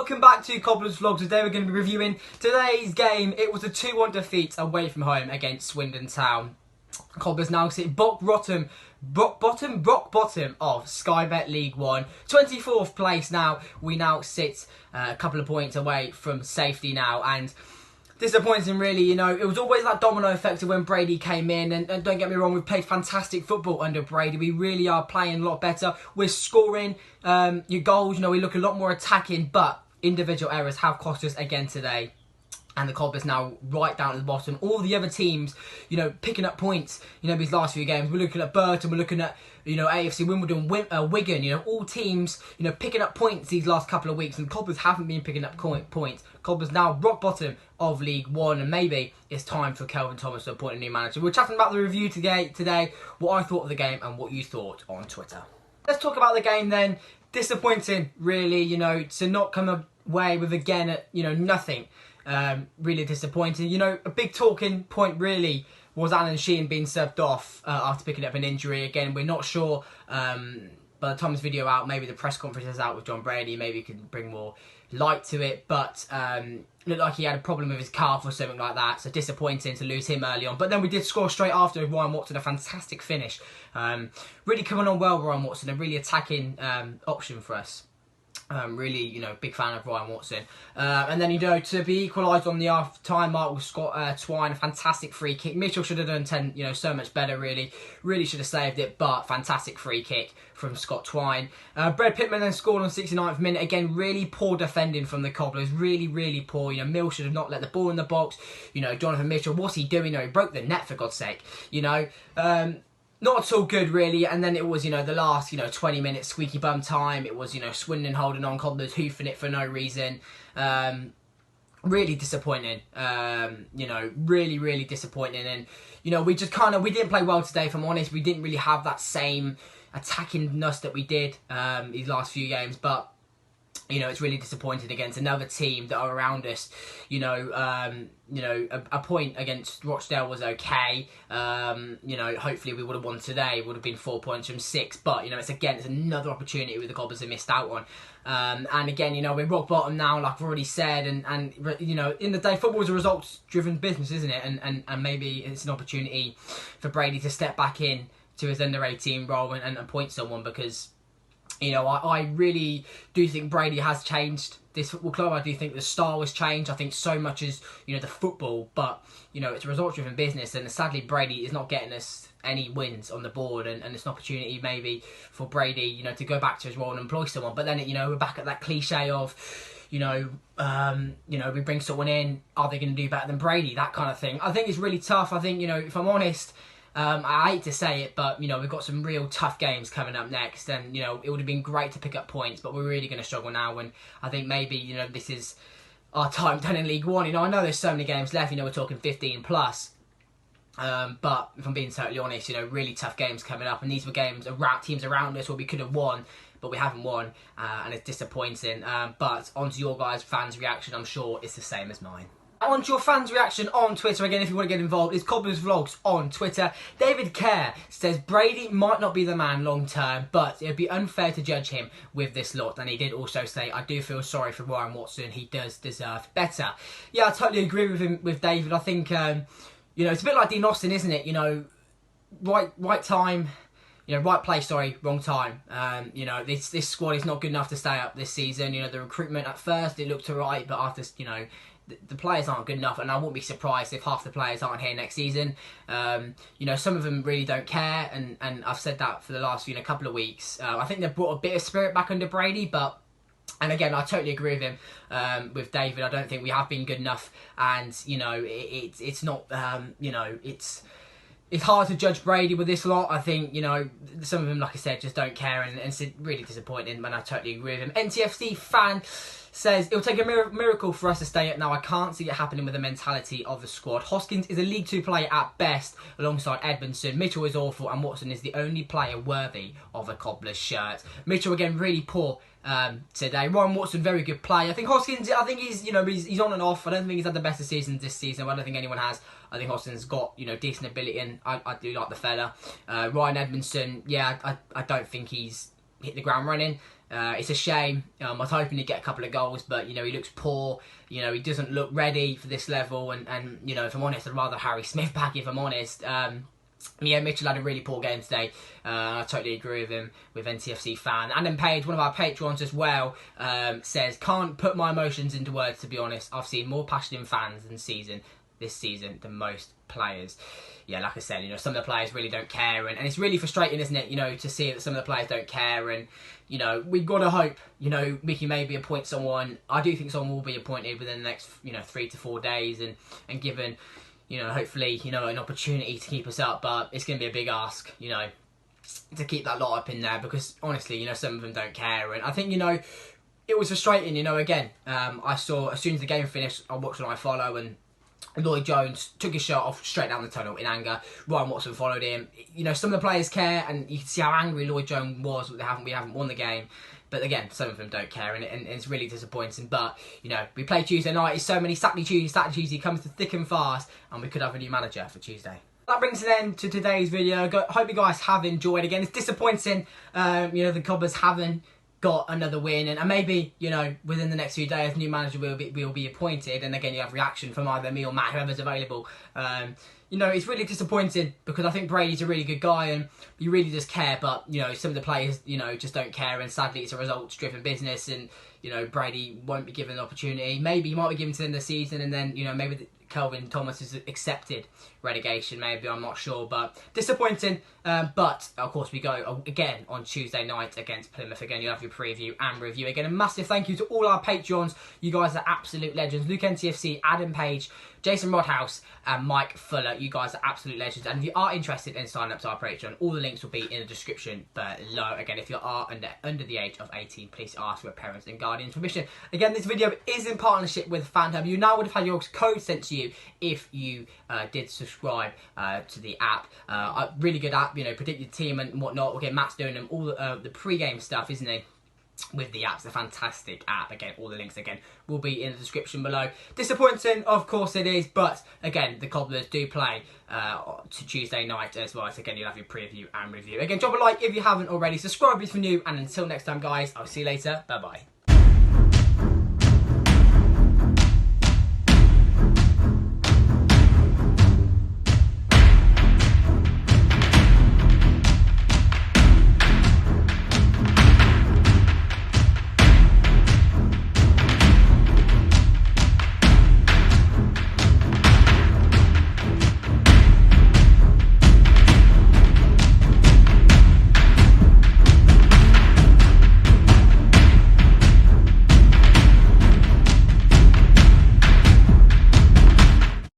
Welcome back to Cobblers Vlogs. Today we're going to be reviewing today's game. It was a 2-1 defeat away from home against Swindon Town. Cobblers now sit rock bottom of Sky Bet League 1. 24th place now. We now sit a couple of points away from safety now, and disappointing really, you know. It was always that domino effect of when Brady came in, and don't get me wrong, we've played fantastic football under Brady. We really are playing a lot better. We're scoring your goals, you know, we look a lot more attacking, but individual errors have cost us again today. And the Cobblers now right down at the bottom. All the other teams, you know, picking up points, you know, these last few games. We're looking at Burton, we're looking at, you know, AFC Wimbledon, Wigan, you know, all teams, you know, picking up points these last couple of weeks. And the Cobblers haven't been picking up points. Cobblers now rock bottom of League 1. And maybe it's time for Kelvin Thomas to appoint a new manager. We're chatting about the review today, what I thought of the game and what you thought on Twitter. Let's talk about the game then. Disappointing, really, you know, to not come away with, again, you know, nothing. Really disappointing. You know, a big talking point really was Alan Sheehan being subbed off after picking up an injury. Again, we're not sure. By the time this video out, maybe the press conference is out with John Brady. Maybe he can bring more light to it. But looked like he had a problem with his calf or something like that. So disappointing to lose him early on. But then we did score straight after with Ryan Watson. A fantastic finish. Really coming on well, Ryan Watson. A really attacking option for us. Really, you know, big fan of Ryan Watson. And then, you know, to be equalised on the half-time mark with Scott Twine, a fantastic free kick. Mitchell should have done so much better, really. Really should have saved it, but fantastic free kick from Scott Twine. Brad Pittman then scored on 69th minute. Again, really poor defending from the Cobblers. Really, really poor. You know, Mill should have not let the ball in the box. You know, Jonathan Mitchell, what's he doing? You know, he broke the net, for God's sake. You know, not at all good, really. And then it was, you know, the last, you know, 20 minutes squeaky bum time. It was, you know, Swindon holding on, Cobblers hoofing it for no reason. Really disappointing. You know, really, really disappointing. And, you know, we didn't play well today, if I'm honest. We didn't really have that same attackingness that we did these last few games. But, you know, it's really disappointing against another team that are around us. You know, a point against Rochdale was okay. You know, hopefully we would have won today. It would have been 4 points from 6. But, you know, it's another opportunity with the Cobblers have missed out on. And again, you know, we're rock bottom now, like I've already said. And you know, in the day, football is a results-driven business, isn't it? And maybe it's an opportunity for Brady to step back in to his under-18 role and appoint someone, because, you know, I really do think Brady has changed this football club. I do think the style has changed. I think so much as, you know, the football, but, you know, it's a results-driven business, and sadly Brady is not getting us any wins on the board, and it's an opportunity maybe for Brady, you know, to go back to his role and employ someone. But then, you know, we're back at that cliche of, you know, we bring someone in, are they going to do better than Brady? That kind of thing. I think it's really tough. I think, you know, if I'm honest, I hate to say it, but, you know, we've got some real tough games coming up next, and, you know, it would have been great to pick up points, but we're really going to struggle now, and I think maybe, you know, this is our time done in League 1. You know, I know there's so many games left, you know, we're talking 15 plus, but if I'm being totally honest, you know, really tough games coming up, and these were games around teams around us where we could have won, but we haven't won, and it's disappointing. But onto your guys' fans' reaction, I'm sure it's the same as mine. On to your fans' reaction on Twitter. Again, if you want to get involved, it's Cobblers Vlogs on Twitter. David Kerr says, Brady might not be the man long term, but it would be unfair to judge him with this lot. And he did also say, I do feel sorry for Ryan Watson. He does deserve better. Yeah, I totally agree with David. I think, you know, it's a bit like Dean Austin, isn't it? You know, right time, you know, right place, sorry, wrong time. You know, this squad is not good enough to stay up this season. You know, the recruitment at first, it looked alright, but after, you know, the players aren't good enough, and I wouldn't be surprised if half the players aren't here next season. You know, some of them really don't care, and I've said that for the last, you know, couple of weeks. I think they've brought a bit of spirit back under Brady, but, and again, I totally agree with him, with David. I don't think we have been good enough, and, you know, it's not, you know, it's hard to judge Brady with this lot. I think, you know, some of them, like I said, just don't care, and it's really disappointing, and I totally agree with him. NTFC fan says, it'll take a miracle for us to stay up now. I can't see it happening with the mentality of the squad. Hoskins is a League 2 player at best, alongside Edmondson. Mitchell is awful, and Watson is the only player worthy of a Cobblers shirt. Mitchell, again, really poor today. Ryan Watson, very good player. I think Hoskins, I think he's, you know, he's on and off. I don't think he's had the best of seasons this season. I don't think anyone has. I think Hoskins got, you know, decent ability, and I do like the fella. Ryan Edmondson, yeah, I don't think he's hit the ground running. It's a shame. I was hoping he'd get a couple of goals, but he looks poor. He doesn't look ready for this level, and if I'm honest, I'd rather Harry Smith back, if I'm honest. Yeah, Mitchell had a really poor game today. I totally agree with him, with NTFC fan. And then Paige, one of our patrons as well, says, can't put my emotions into words, to be honest. I've seen more passionate fans this season than most players. Yeah, like I said, some of the players really don't care, and it's really frustrating, isn't it, to see that some of the players don't care, and, we've got to hope, we can maybe appoint someone. I do think someone will be appointed within the next, 3 to 4 days, and given, hopefully, an opportunity to keep us up, but it's going to be a big ask, to keep that lot up in there, because, honestly, some of them don't care, and I think, it was frustrating, again, I saw, as soon as the game finished, I watched it on my follow, and Lloyd Jones took his shirt off straight down the tunnel in anger. Ryan Watson followed him. Some of the players care, and you can see how angry Lloyd Jones was. We haven't won the game. But again, some of them don't care, and it's really disappointing. But, we play Tuesday night. It's so many Saturday Tuesday comes thick and fast, and we could have a new manager for Tuesday. That brings an end to today's video. Hope you guys have enjoyed. Again, it's disappointing, the Cobblers haven't got another win, and maybe within the next few days, new manager will be appointed, and again you have reaction from either me or Matt, whoever's available. It's really disappointing, because I think Brady's a really good guy and he really does care, but some of the players just don't care, and sadly it's a results driven business, and Brady won't be given an opportunity. Maybe he might be given to the end of the season, and then maybe Kelvin Thomas has accepted relegation, maybe, I'm not sure, but disappointing. But of course we go again on Tuesday night against Plymouth. Again, you'll have your preview and review. Again, a massive thank you to all our patrons. You guys are absolute legends. Luke NTFC, Adam Page, Jason Rodhouse and Mike Fuller. You guys are absolute legends, and if you are interested in signing up to our Patreon, all the links will be in the description below. Again, if you are under the age of 18, please ask your parents and guardians permission. Again, this video is in partnership with FanHub. You now would have had your code sent to you if you did subscribe to the app. A really good app, predict your team and whatnot. Okay, Matt's doing them all the pre-game stuff, isn't he? With the apps, it's a fantastic app. Again, all the links again will be in the description below. Disappointing, of course it is, but again, the Cobblers do play to Tuesday night as well. So again, you'll have your preview and review. Again, drop a like if you haven't already. Subscribe if you're new, and until next time, guys, I'll see you later. Bye bye.